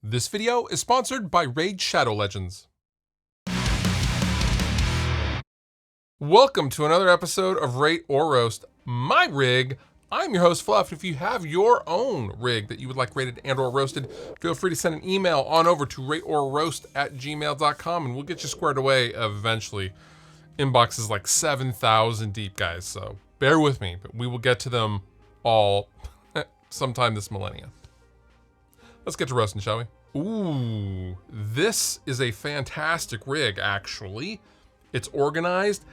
This video is sponsored by Raid Shadow Legends. Welcome to another episode of Rate or Roast, my rig. I'm your host, Fluff. If you have your own rig that you would like rated and or roasted, feel free to send an email on over to rateorroast@gmail.com and we'll get you squared away eventually. Inbox is like 7,000 deep, guys, so bear with me, but we will get to them all sometime this millennium. Let's get to roasting, shall we? Ooh, this is a fantastic rig, actually. It's organized.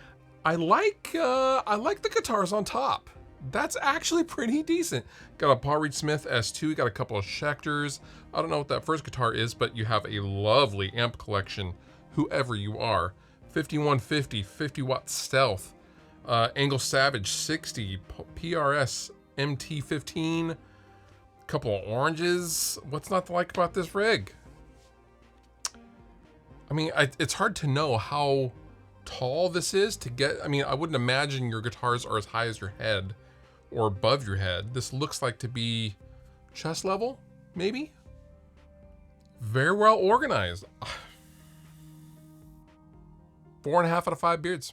I like the guitars on top. That's actually pretty decent. Got a Paul Reed Smith S2, got a couple of Schecters. I don't know what that first guitar is, but you have a lovely amp collection, whoever you are. 5150, 50 watt Stealth, Angle Savage 60, PRS MT15, couple of oranges. What's not to like about this rig? I mean, it's hard to know how tall this is to get. I mean, I wouldn't imagine your guitars are as high as your head or above your head. This looks like to be chest level, maybe. Very well organized. 4.5 out of 5 beards.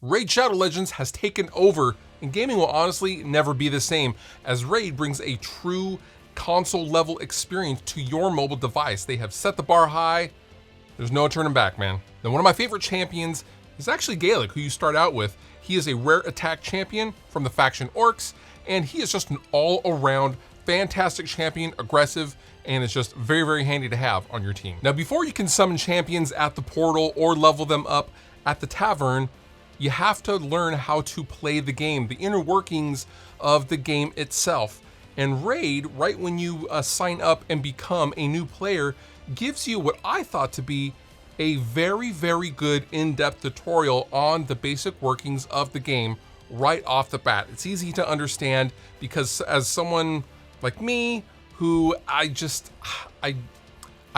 Raid Shadow Legends has taken over, and gaming will honestly never be the same, as Raid brings a true console level experience to your mobile device. They have set the bar high. There's no turning back, man. Now, one of my favorite champions is actually Gaelic, who you start out with. He is a rare attack champion from the faction Orcs, and he is just an all-around fantastic champion, aggressive, and it's just very, very handy to have on your team. Now, before you can summon champions at the portal or level them up at the tavern, you have to learn how to play the game, the inner workings of the game itself. And Raid, right when you sign up and become a new player, gives you what I thought to be a very, very good in-depth tutorial on the basic workings of the game right off the bat. It's easy to understand because as someone like me, who I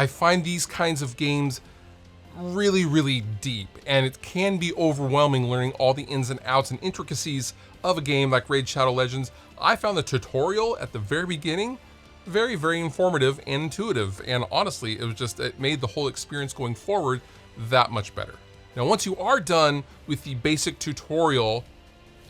find these kinds of games really, really deep, and it can be overwhelming learning all the ins and outs and intricacies of a game like Raid Shadow Legends. I found the tutorial at the very beginning very, very informative and intuitive, and honestly, it made the whole experience going forward that much better. Now, once you are done with the basic tutorial,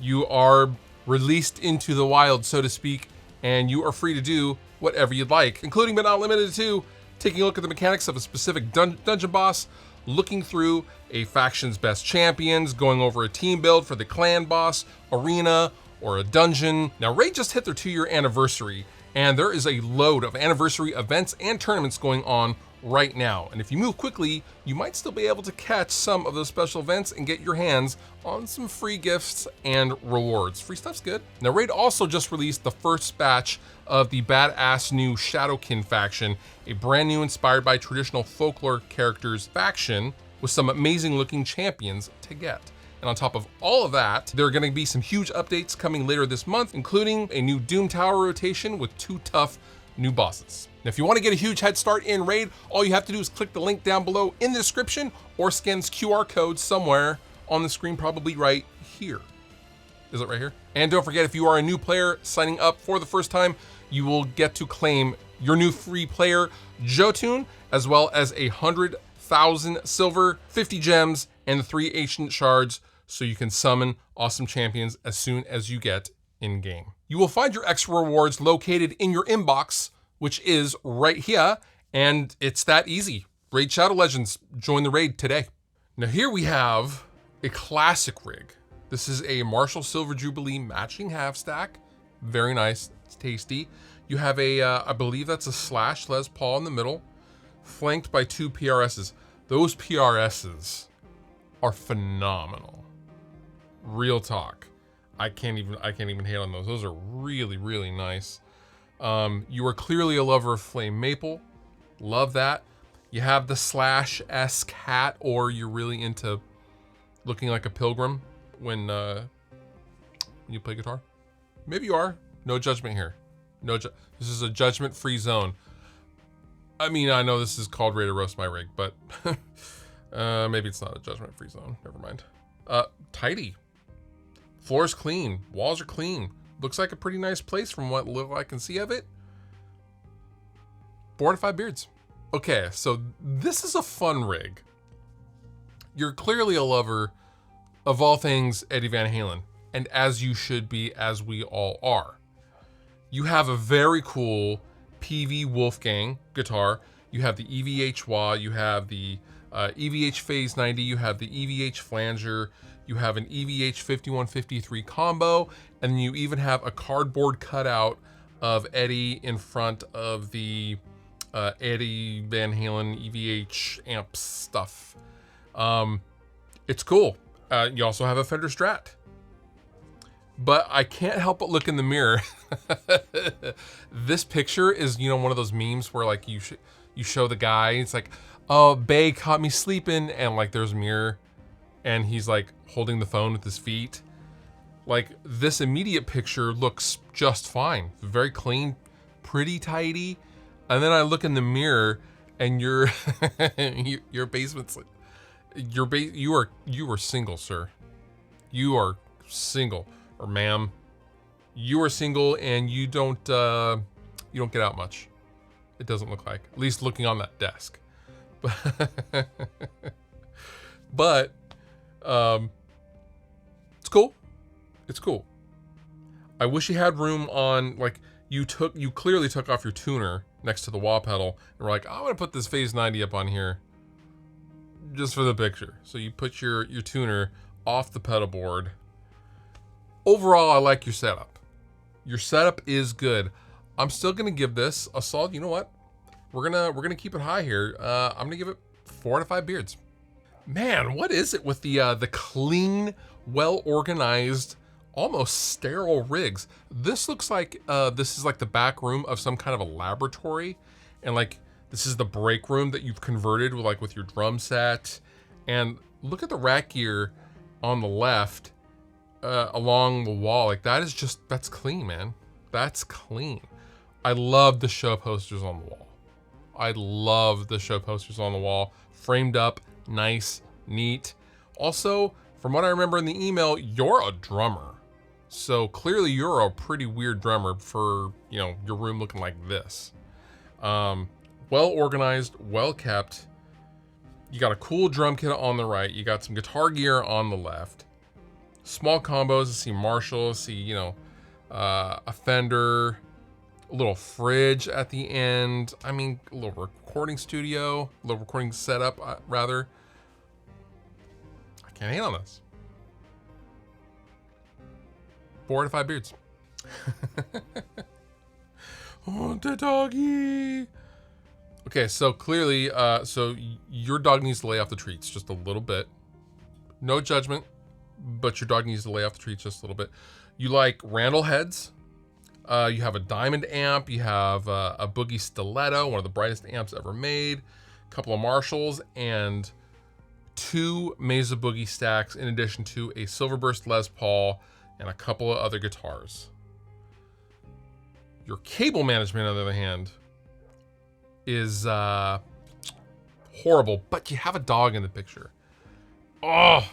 you are released into the wild, so to speak, and you are free to do whatever you'd like, including but not limited to taking a look at the mechanics of a specific dungeon boss, looking through a faction's best champions, going over a team build for the clan boss, arena, or a dungeon. Now, Raid just hit their 2-year anniversary, and there is a load of anniversary events and tournaments going on right now. And if you move quickly, you might still be able to catch some of those special events and get your hands on some free gifts and rewards. Free stuff's good. Now, Raid also just released the first batch of the badass new Shadowkin faction, a brand new inspired by traditional folklore characters faction with some amazing looking champions to get. And on top of all of that, there are going to be some huge updates coming later this month, including a new Doom Tower rotation with 2 tough new bosses. Now, if you want to get a huge head start in Raid, all you have to do is click the link down below in the description or scan this QR code somewhere on the screen, probably right here. Is it right here? And don't forget, if you are a new player signing up for the first time, you will get to claim your new free player Jotun, as well as 100,000 silver, 50 gems, and 3 ancient shards, so you can summon awesome champions as soon as you get in game. You will find your extra rewards located in your inbox, which is right here, and it's that easy. Raid Shadow Legends, join the raid today. Now, here we have a classic rig. This is a Marshall Silver Jubilee matching half stack. Very nice, it's tasty. You have a, I believe that's a Slash Les Paul in the middle, flanked by 2 PRSs. Those PRSs are phenomenal. Real talk. I can't even hate on those. Those are really, really nice. You are clearly a lover of flame maple. Love that. You have the Slash-esque hat, or you're really into looking like a pilgrim when you play guitar. Maybe you are. No judgment here. This is a judgment-free zone. I mean, I know this is called Rate or Roast My Rig, but maybe it's not a judgment-free zone. Never mind. Tidy. Floor's clean. Walls are clean. Looks like a pretty nice place from what little I can see of it. 4 to 5 beards. Okay, so this is a fun rig. You're clearly a lover of all things Eddie Van Halen, and as you should be, as we all are. You have a very cool PV Wolfgang guitar. You have the EVH wah, you have the EVH Phase 90, you have the EVH flanger, you have an EVH 5153 combo, and you even have a cardboard cutout of Eddie in front of the Eddie Van Halen EVH amps stuff. It's cool. You also have a Fender Strat. But I can't help but look in the mirror. This picture is, you know, one of those memes where like you show the guy, it's like, oh, Bay caught me sleeping, and like there's a mirror, and he's like holding the phone with his feet. Like this immediate picture looks just fine, very clean, pretty tidy. And then I look in the mirror, and your basement's like, you are single, sir. You are single, or ma'am. You are single, and you don't get out much. It doesn't look like, at least looking on that desk. But it's cool. It's cool. I wish you had room on, like, you clearly took off your tuner next to the wah pedal and were like, I'm gonna put this Phase 90 up on here just for the picture. So you put your tuner off the pedal board. Overall, I like your setup. Your setup is good. I'm still gonna give this a solid, you know what? We're gonna keep it high here. I'm gonna give it 4 to 5 beards. Man, what is it with the clean, well-organized, almost sterile rigs? This looks like this is like the back room of some kind of a laboratory, and like this is the break room that you've converted with your drum set. And look at the rack gear on the left along the wall. Like that's clean, man. That's clean. I love the show posters on the wall. I love the show posters on the wall. Framed up, nice, neat. Also, from what I remember in the email, you're a drummer. So clearly you're a pretty weird drummer for, you know, your room looking like this. Well organized, well kept. You got a cool drum kit on the right. You got some guitar gear on the left. Small combos. I see Marshall. I see, you know, a Fender, a little fridge at the end. I mean, a little recording studio, a little recording setup, rather. I can't hate on this. 4 to 5 beards. Oh, the doggy. Okay, so clearly, so your dog needs to lay off the treats just a little bit. No judgment, but your dog needs to lay off the treats just a little bit. You like Randall heads. You have a diamond amp. You have a Boogie Stiletto, one of the brightest amps ever made. A couple of Marshalls, and 2 Mesa Boogie stacks, in addition to a Silverburst Les Paul and a couple of other guitars. Your cable management, on the other hand, is horrible, but you have a dog in the picture. Oh,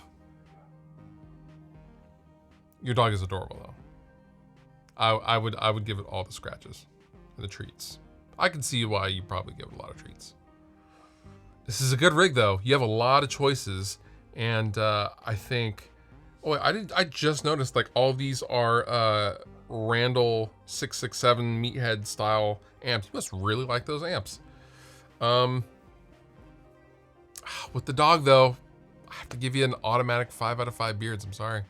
your dog is adorable though. I would give it all the scratches and the treats. I can see why you probably give it a lot of treats. This is a good rig though. You have a lot of choices, and I think. Oh, I just noticed like all these are Randall 667 meathead style amps. You must really like those amps. With the dog though, I have to give you an automatic 5 out of 5 beards. I'm sorry.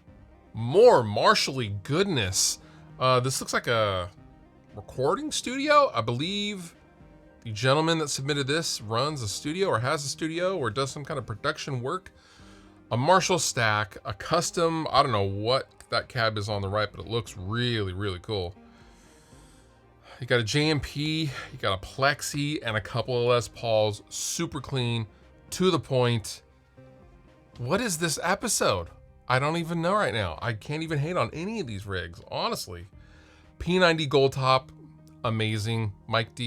More Marshall-y goodness. This looks like a recording studio. I believe the gentleman that submitted this runs a studio or has a studio or does some kind of production work. A Marshall stack, a custom, I don't know what that cab is on the right, but it looks really, really cool. You got a JMP, you got a Plexi, and a couple of Les Pauls. Super clean, to the point. What is this episode? I don't even know right now. I can't even hate on any of these rigs, honestly. P90 Gold Top, amazing. Mike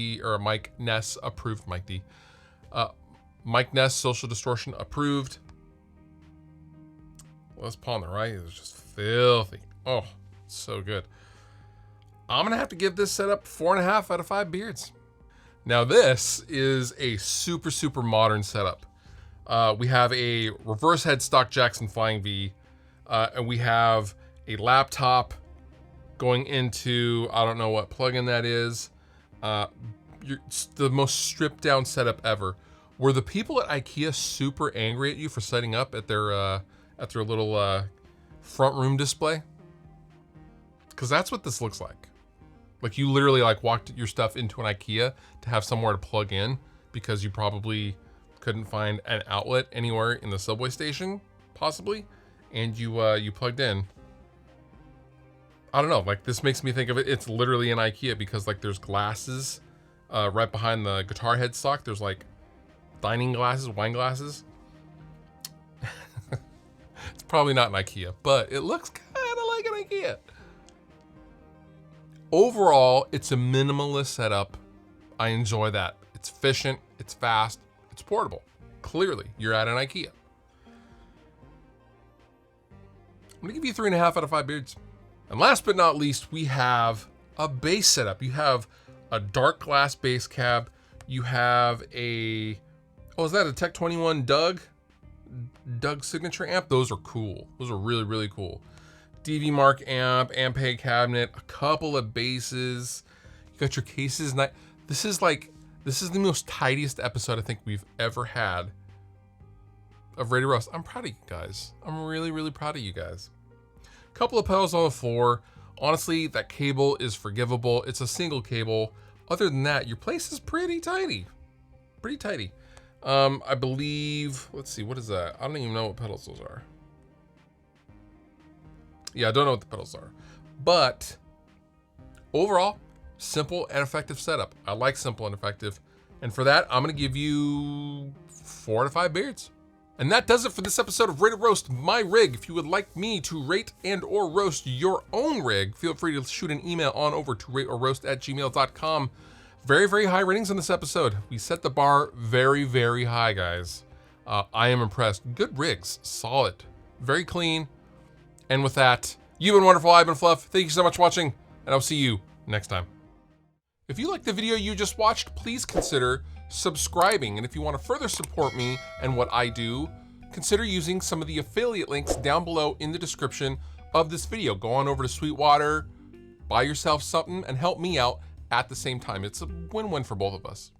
Ness approved. Mike Ness Social Distortion approved. Les Paul on the right is just filthy. Oh, so good. I'm gonna have to give this setup 4.5 out of 5 beards. Now this is a super, super modern setup. We have a reverse headstock Jackson Flying V, and we have a laptop going into, I don't know what plugin that is. It's the most stripped down setup ever. Were the people at IKEA super angry at you for setting up at their little front room display? Because that's what this looks like. Like you literally like walked your stuff into an IKEA to have somewhere to plug in because you probably couldn't find an outlet anywhere in the subway station, possibly, and you plugged in. I don't know, like this makes me think of it. It's literally an IKEA because like there's glasses right behind the guitar headstock. There's like dining glasses, wine glasses. It's probably not an IKEA, but it looks kind of like an IKEA. Overall, it's a minimalist setup. I enjoy that. It's efficient, it's fast, it's portable. Clearly, you're at an IKEA. I'm gonna give you 3.5 out of 5 beards. And last but not least, we have a bass setup. You have a dark glass bass cab. You have a, oh, is that a Tech 21 Doug signature amp? Those are cool. Those are really, really cool. DV Mark amp, Ampeg cabinet, a couple of basses. You got your cases. This is the most tidiest episode I think we've ever had of RateOrRoast. I'm proud of you guys. I'm really, really proud of you guys. Couple of pedals on the floor. Honestly, that cable is forgivable. It's a single cable. Other than that, your place is pretty tidy. Pretty tidy. I believe, let's see, what is that? I don't even know what pedals those are. Yeah, I don't know what the pedals are. But overall, simple and effective setup. I like simple and effective. And for that, I'm gonna give you 4 out of 5 beards. And that does it for this episode of RateOrRoast, my rig. If you would like me to rate and or roast your own rig, feel free to shoot an email on over to rateorroast@gmail.com. Very, very high ratings on this episode. We set the bar very, very high, guys. I am impressed. Good rigs, solid, very clean. And with that, you've been wonderful, I've been Fluff. Thank you so much for watching, and I'll see you next time. If you liked the video you just watched, please consider subscribing. And if you want to further support me and what I do, consider using some of the affiliate links down below in the description of this video. Go on over to Sweetwater, buy yourself something, and help me out at the same time. It's a win-win for both of us.